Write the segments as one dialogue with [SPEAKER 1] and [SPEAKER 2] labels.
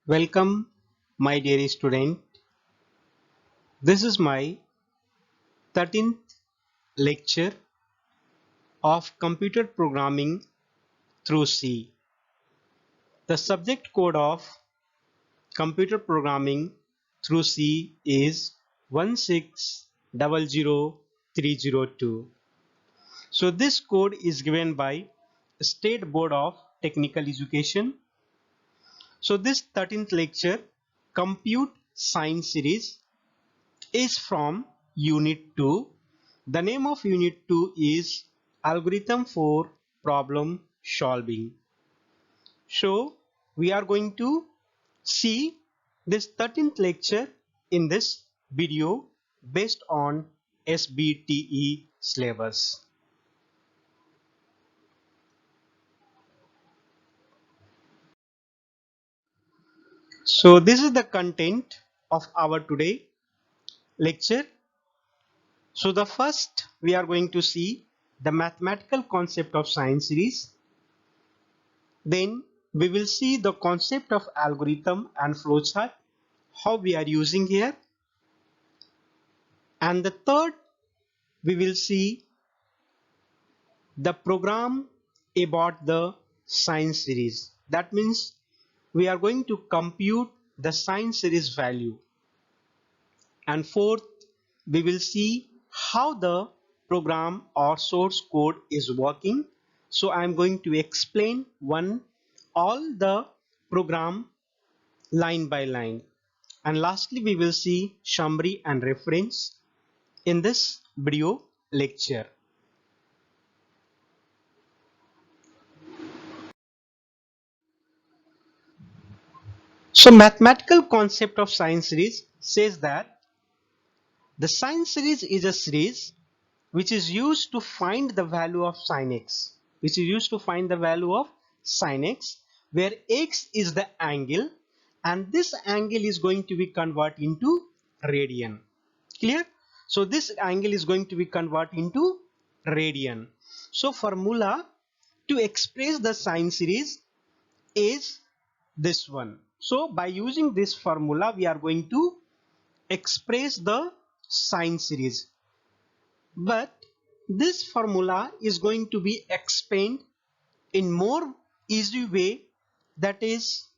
[SPEAKER 1] Welcome, my dear student. This is my 13th lecture of computer programming through C. The subject code of computer programming through C is 1600302. So this code is given by State Board of Technical Education. So this 13th lecture, Compute Science series, is from Unit 2. The name of Unit 2 is Algorithm for Problem Solving. So we are going to see this 13th lecture in this video based on SBTE syllabus. So this is the content of our today lecture. So the first we are going to see the mathematical concept of science series. Then we will see the concept of algorithm and flowchart, how we are using here. And the third, we will see the program about the science series. That means we are going to compute the science series value. And fourth, we will see how the program or source code is working. So I am going to explain all the program line by line. And lastly, we will see summary and reference in this video lecture. So mathematical concept of science series says that the science series is a series which is used to find the value of sin x, where x is the angle and this angle is going to be converted into radian. Clear? So this angle is going to be converted into radian. So formula to express the sine series is this one. So by using this formula we are going to express the sine series. But this formula is going to be explained in more easy way, that is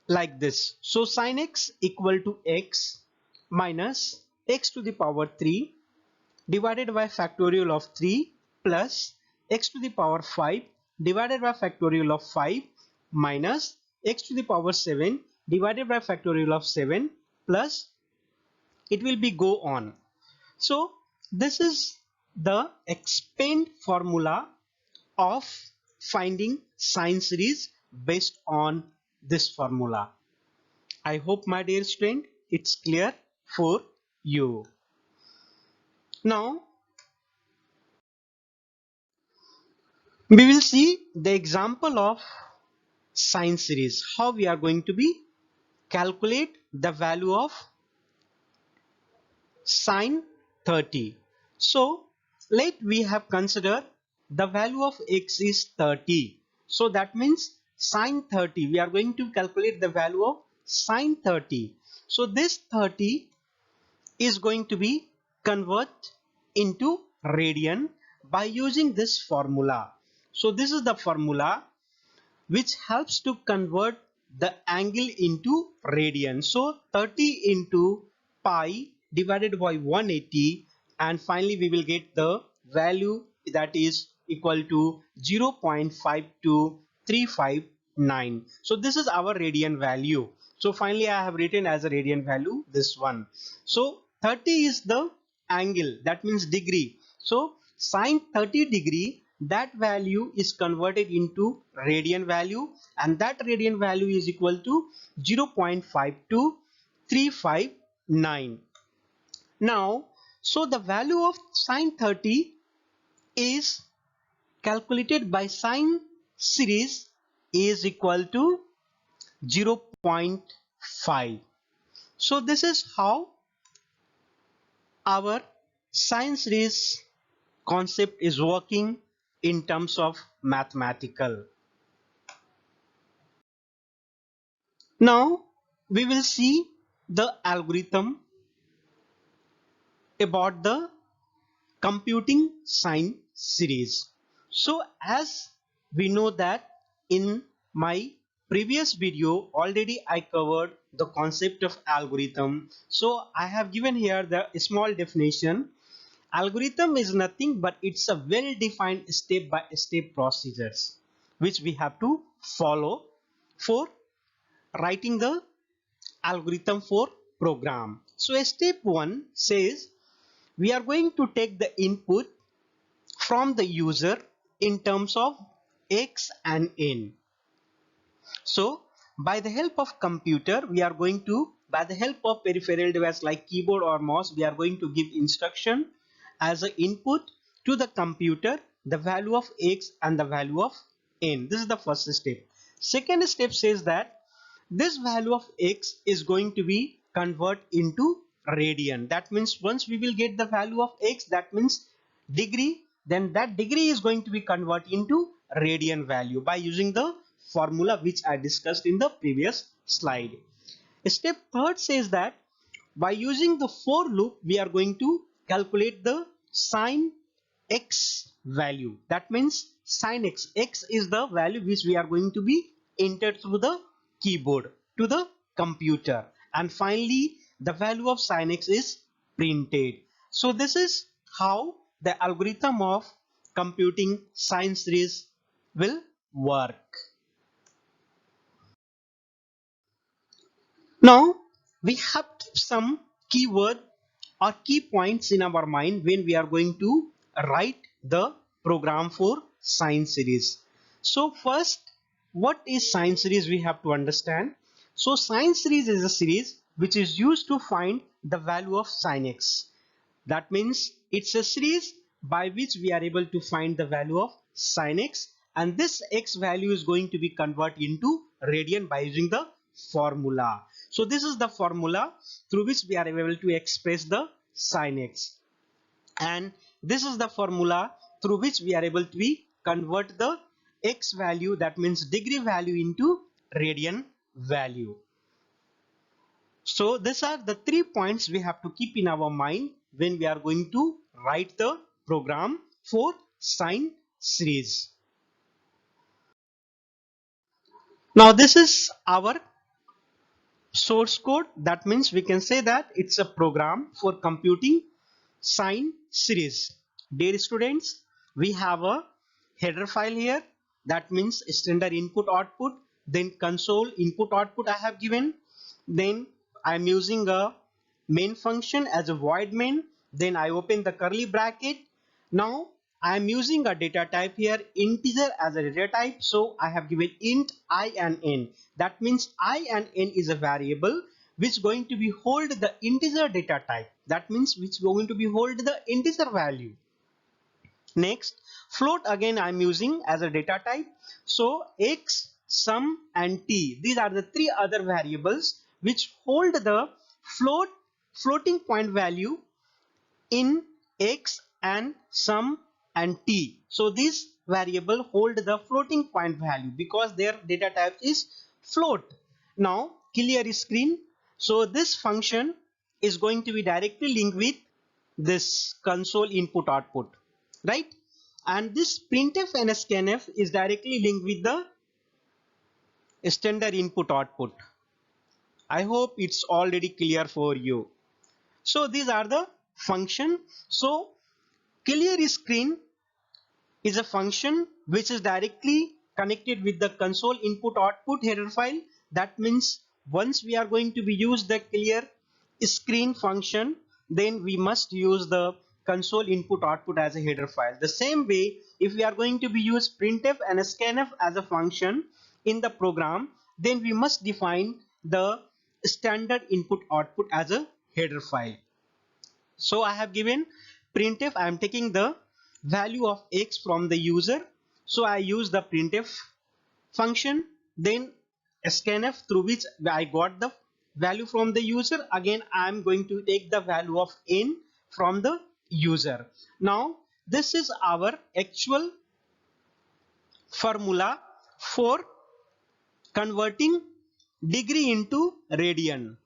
[SPEAKER 1] like this. So sin x equal to x minus x to the power 3 divided by factorial of 3 plus x to the power 5 divided by factorial of 5 minus x to the power 7 divided by factorial of 7 plus it will be go on. So this is the expand formula of finding sine series based on this formula. I hope my dear student it's clear for you. Now we will see the example of sine series, how we are going to be calculate the value of sine 30. So let we have considered the value of x is 30. So that means sine 30. We are going to calculate the value of sine 30. So this 30 is going to be convert into radian by using this formula. So this is the formula which helps to convert the angle into radian. So 30 into pi divided by 180 and finally we will get the value that is equal to 0.52359. So this is our radian value. So finally I have written as a radian value this one. So 30 is the angle, that means degree. So sine 30 degree, that value is converted into radian value and that radian value is equal to 0.52359. Now so the value of sine 30 is calculated by sine series is equal to 0.5. So this is how our sine series concept is working in terms of mathematical. Now we will see the algorithm about the computing sine series. So as we know that in my previous video already I covered the concept of algorithm. So I have given here the small definition. Algorithm is nothing but it's a well-defined step-by-step procedures which we have to follow for writing the algorithm for program. So step 1 says we are going to take the input from the user in terms of x and n. So by the help of computer we are going to, by the help of peripheral device like keyboard or mouse, we are going to give instruction as an input to the computer the value of x and the value of n. This is the first step. Second step says that this value of x is going to be convert into radian. That means once we will get the value of x, that means degree, then that degree is going to be converted into radian value by using the formula which I discussed in the previous slide. Step third says that by using the for loop we are going to calculate the sine x value. That means sine x is the value which we are going to be entered through the keyboard to the computer, and finally the value of sine x is printed. So this is how the algorithm of computing sine series will work. Now we have some keyword or key points in our mind when we are going to write the program for sine series. So first, what is sine series we have to understand. So sine series is a series which is used to find the value of sine x. That means it's a series by which we are able to find the value of sine x, and this x value is going to be converted into radian by using the formula. So this is the formula through which we are able to express the sine x, and this is the formula through which we are able to be convert the x value, that means degree value, into radian value. So these are the 3 points we have to keep in our mind when we are going to write the program for sine series. Now this is our source code. That means we can say that it's a program for computing sine series. Dear students, we have a header file here. That means standard input output, then console input output I have given, then I am using a main function as a void main, then I open the curly bracket. Now I am using a data type here, integer as a data type, so I have given int I and n. That means I and n is a variable which going to be hold the integer data type. That means which going to be hold the integer value. Next, float again I am using as a data type. So x, sum and t, these are the three other variables which hold the floating point value in x and sum and t. So this variable hold the floating point value because their data type is float. Now clear screen. So this function is going to be directly linked with this console input output, right? And this printf and scanf is directly linked with the standard input output. I hope it's already clear for you. So these are the function. So clear screen is a function which is directly connected with the console input output header file. That means once we are going to be use the clear screen function, then we must use the console input output as a header file. The same way, if we are going to be use printf and scanf as a function in the program, then we must define the standard input output as a header file. So I have given printf, I am taking the value of x from the user. So I use the printf function, then scanf through which I got the value from the user. Again I am going to take the value of n from the user. Now this is our actual formula for converting degree into radian.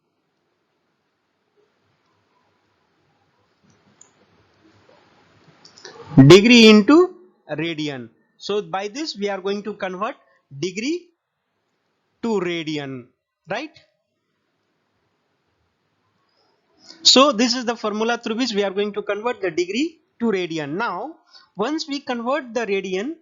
[SPEAKER 1] Degree into radian. So by this we are going to convert degree to radian, right? So this is the formula through which we are going to convert the degree to radian. Now once we convert the radian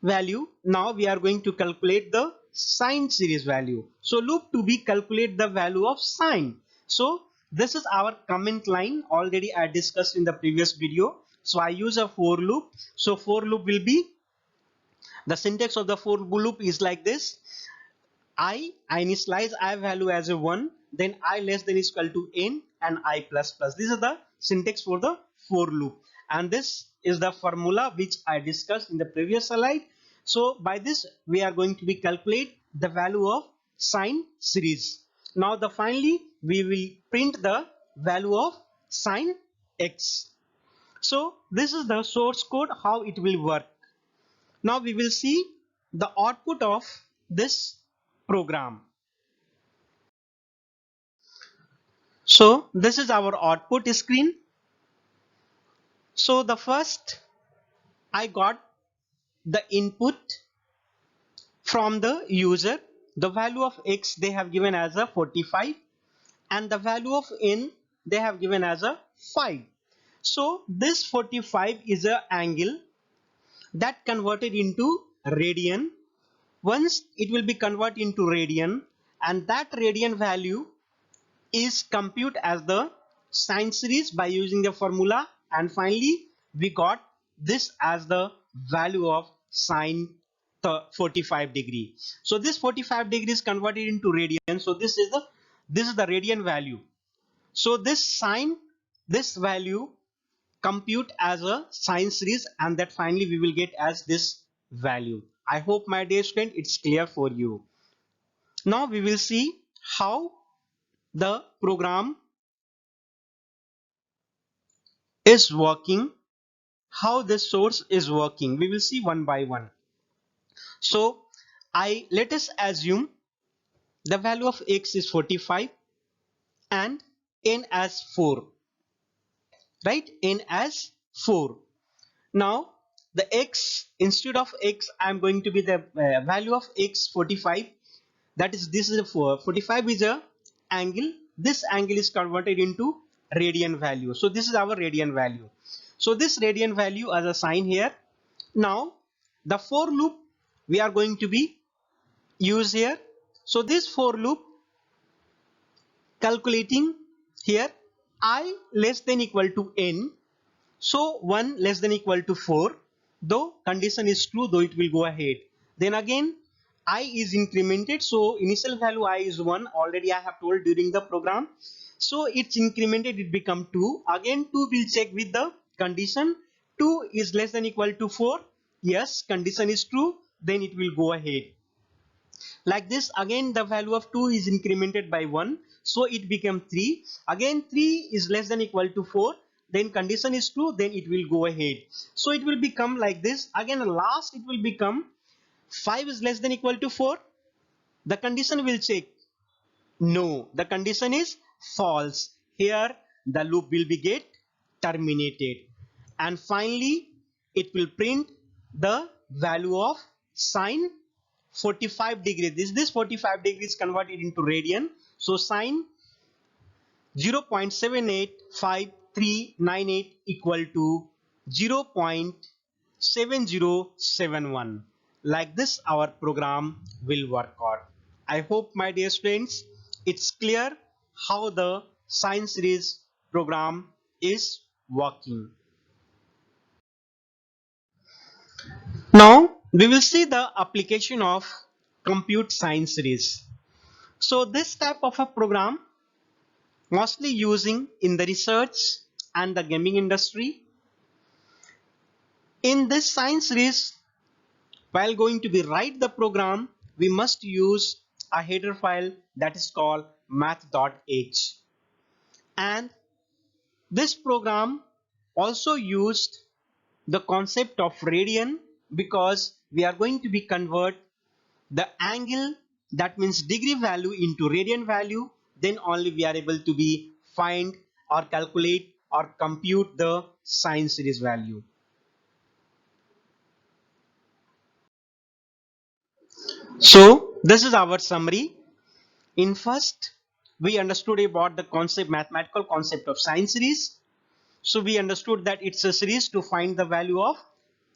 [SPEAKER 1] value, now we are going to calculate the sine series value. So loop to be calculate the value of sine. So this is our comment line, already I discussed in the previous video. So I use a for loop. So for loop will be, the syntax of the for loop is like this: I initialize I value as a 1, then I less than is equal to n and I plus plus. This is the syntax for the for loop, and this is the formula which I discussed in the previous slide. So by this we are going to be calculate the value of sine series. Now the finally we will print the value of sine x. So this is the source code, how it will work. Now we will see the output of this program. So this is our output screen. So the first I got the input from the user. The value of x they have given as a 45 and the value of n they have given as a 5. So this 45 is an angle that converted into radian. Once it will be converted into radian, and that radian value is compute as the sine series by using the formula, and finally we got this as the value of sine 45 degree. So this 45 degrees converted into radian, so this is the radian value. So this sine, this value compute as a sine series, and that finally we will get as this value. I hope my dear student it's clear for you. Now we will see how the program is working, how this source is working. We will see one by one. So let us assume the value of x is 45 and n as 4, right? N as 4. Now the x, instead of x I am going to be the value of x 45, that is, this is a 45 is a angle, this angle is converted into radian value. So this is our radian value. So this radian value as a sign here. Now the for loop we are going to be use here. So this for loop calculating here I less than equal to n, so 1 less than equal to 4, though condition is true, though it will go ahead. Then again I is incremented, so initial value I is 1, already I have told during the program. So it's incremented, it become 2. Again 2 will check with the condition, 2 is less than equal to 4, yes, condition is true, then it will go ahead. Like this, again the value of 2 is incremented by 1, so it became 3. Again 3 is less than equal to 4, then condition is true, then it will go ahead. So it will become like this. Again last it will become 5 is less than equal to 4. The condition will check, no, the condition is false. Here the loop will be get terminated, and finally it will print the value of sine 45 degrees. This 45 degrees converted into radian. So sine 0.785398 equal to 0.7071. Like this our program will work out. I hope my dear students it's clear how the sine series program is working. Now we will see the application of compute sine series. So this type of a program mostly using in the research and the gaming industry. In this sine series, while going to be write the program, we must use a header file that is called math.h, and this program also used the concept of radian, because we are going to be convert the angle that means degree value into radian value, then only we are able to be find or calculate or compute the sine series value. So this is our summary. In first, we understood about the concept, mathematical concept of sine series. So we understood that it's a series to find the value of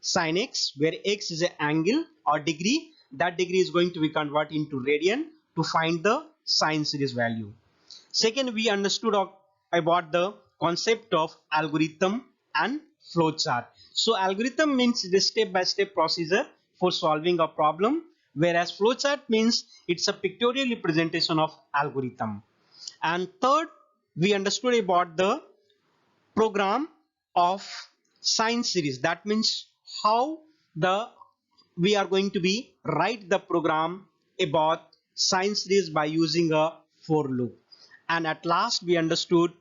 [SPEAKER 1] sine x, where x is an angle or degree. That degree is going to be converted into radian to find the sine series value. Second, we understood about the concept of algorithm and flowchart. So algorithm means the step-by-step procedure for solving a problem, whereas flowchart means it's a pictorial representation of algorithm. And third, we understood about the program of sine series. That means how the we are going to be write the program about sine series by using a for loop. And at last we understood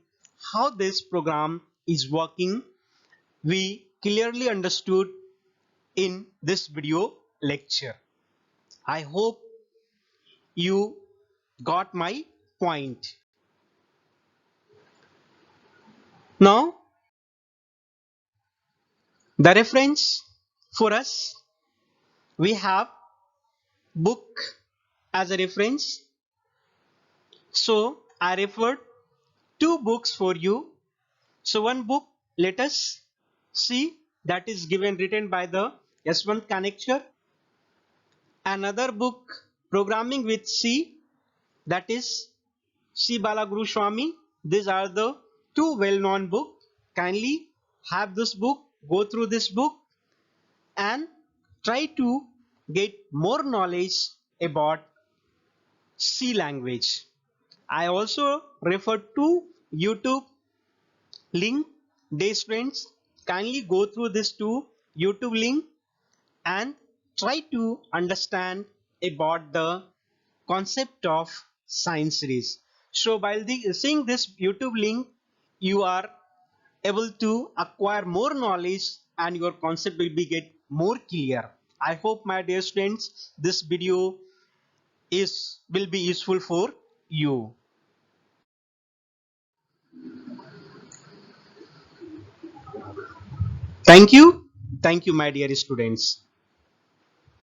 [SPEAKER 1] how this program is working. We clearly understood in this video lecture. I hope you got my point. Now the reference for us, we have book as a reference. So I referred two books for you. So one book, let us see, that is given written by the Yashwant Kanekchar. Another book, Programming with C, that is C. Balaguru Swami. These are the two well-known books. Kindly have this book, go through this book and try to get more knowledge about C language. I also refer to YouTube link. Dear students, kindly go through this two YouTube link and try to understand about the concept of sine series. So while seeing this YouTube link, you are able to acquire more knowledge and your concept will be get more clear. I hope my dear students this video is will be useful for you. Thank you. Thank you, my dear students.